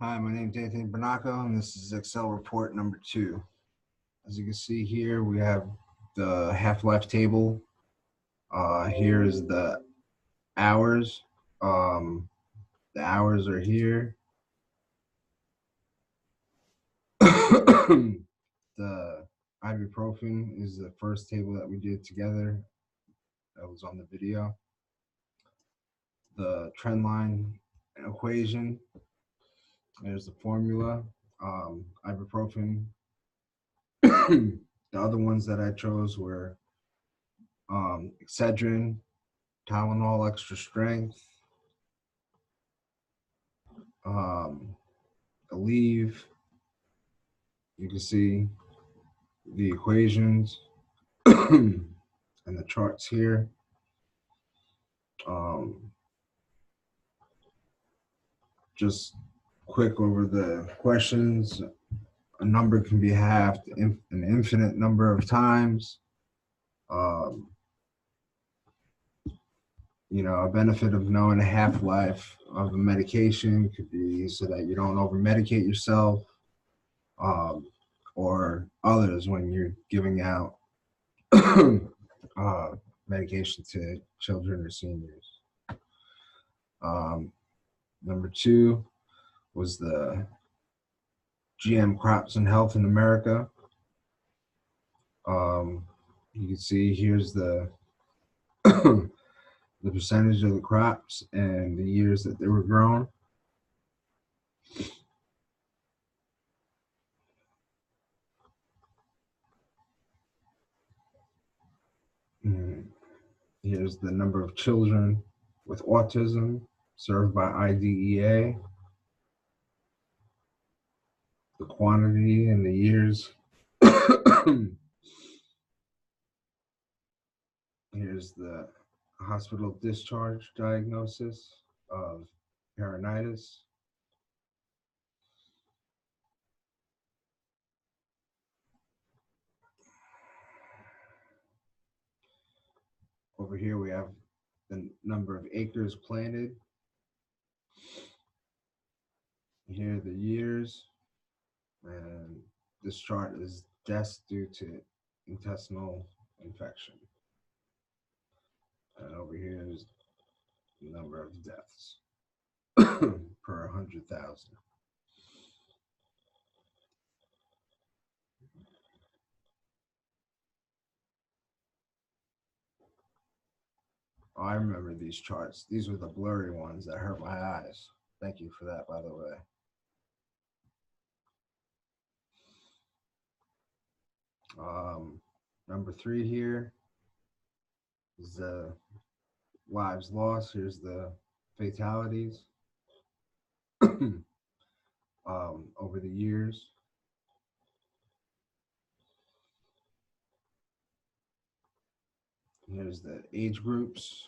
Hi, my name is Anthony Bernaco, and this is Excel report number 2. As you can see here, we have the half-life table. Here is the hours. The hours are here. The ibuprofen is the first table that we did together. That was on the video. The trend line equation. There's the formula. Ibuprofen. The other ones that I chose were Excedrin, Tylenol extra strength, Aleve. You can see the equations and the charts here. Just quick over the questions. A number can be halved an infinite number of times. A benefit of knowing the half-life of a medication could be so that you don't over-medicate yourself, or others when you're giving out medication to children or seniors. Number 2 was the GM crops and health in America. You can see here's the the percentage of the crops and the years that they were grown. Here's the number of children with autism served by IDEA, the quantity and the years. Here's the hospital discharge diagnosis of peritonitis. Over here we have the number of acres planted. Here are the years, and this chart is deaths due to intestinal infection. And over here is the number of deaths per 100,000. Oh, I remember these charts. These were the blurry ones that hurt my eyes. Thank you for that, by the way. Number 3 here is the lives lost. Here's the fatalities over the years. Here's the age groups.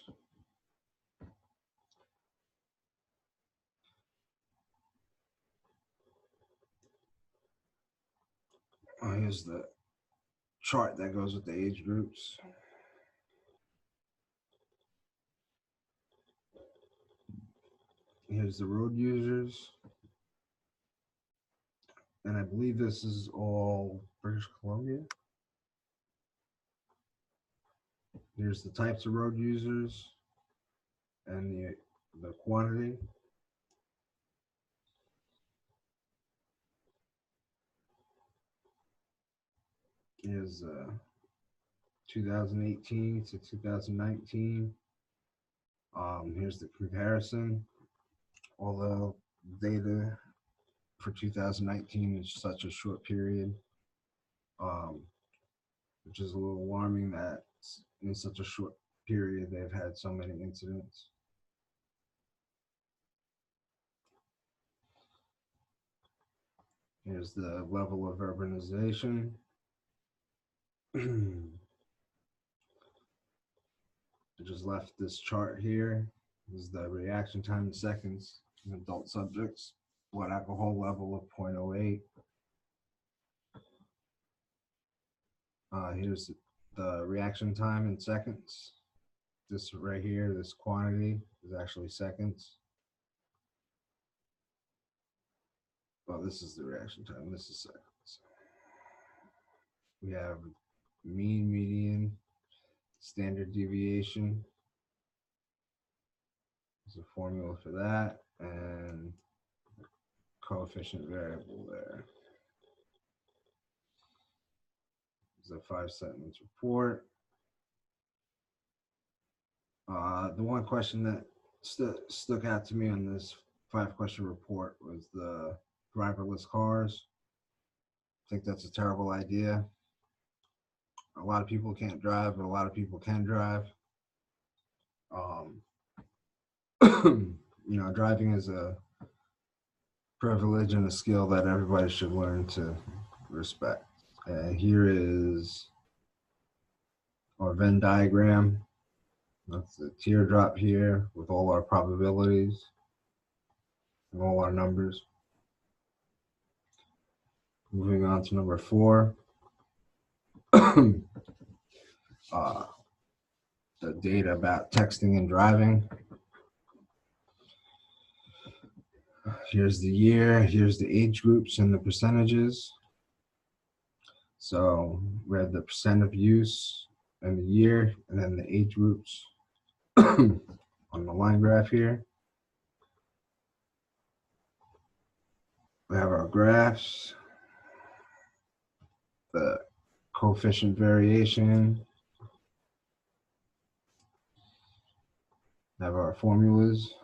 Here's the chart that goes with the age groups. Here's the road users. And I believe this is all British Columbia. Here's the types of road users and the quantity. Is 2018 to 2019. Here's the comparison. Although data for 2019 is such a short period, which is a little alarming that in such a short period they've had so many incidents. Here's the level of urbanization. I just left this chart here. This is the reaction time in seconds in adult subjects. Blood alcohol level of 0.08. Here's the reaction time in seconds. This right here, this quantity is actually seconds. Well, this is the reaction time. This is seconds. We have mean, median, standard deviation. There's a formula for that, and coefficient variable there. There's a 5-sentence report. The one question that stuck out to me on this 5-question report was the driverless cars. I think that's a terrible idea. A lot of people can't drive, but a lot of people can drive. You know, driving is a privilege and a skill that everybody should learn to respect. Here is our Venn diagram. That's the teardrop here with all our probabilities and all our numbers. Moving on to number 4. The data about texting and driving. Here's the year, here's the age groups and the percentages. So we have the percent of use and the year, and then the age groups on the line graph here. We have our graphs, the coefficient variation, have our formulas,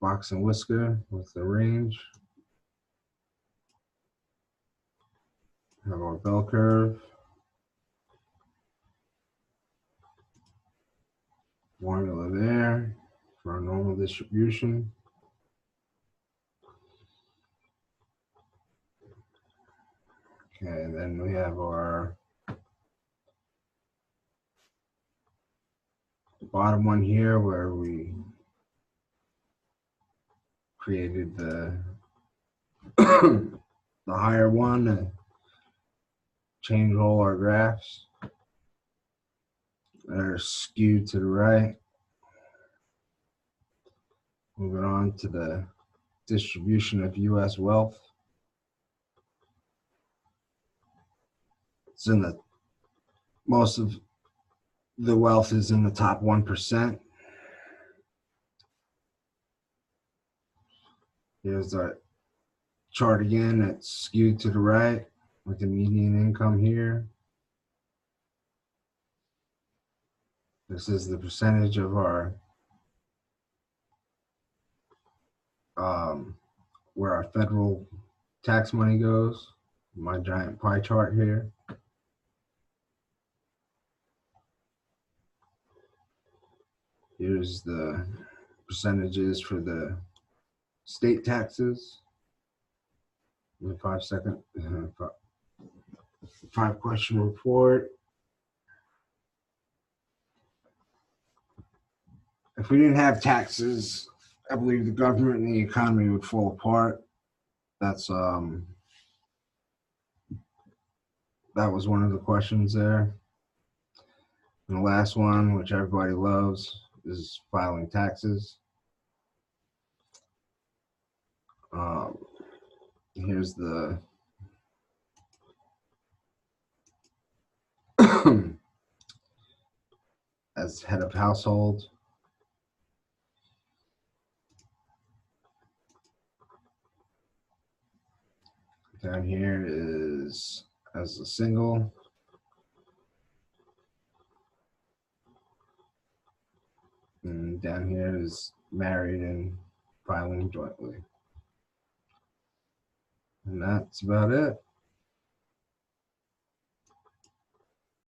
box and whisker with the range, have our bell curve, formula there for our normal distribution. Okay, and then we have our bottom one here where we created the the higher one and change all our graphs that are skewed to the right. Moving on to the distribution of U.S. wealth. It's in the most of the wealth is in the top 1%. Here's our chart again. It's skewed to the right with the median income here. This is the percentage of our where our federal tax money goes. My giant pie chart here. Here's the percentages for the state taxes. 5-second, 5-question report. If we didn't have taxes, I believe the government and the economy would fall apart. That's that was one of the questions there. And the last one, which everybody loves, is filing taxes. Here's the as head of household. Down here is as a single. And down here is married and filing jointly. And that's about it.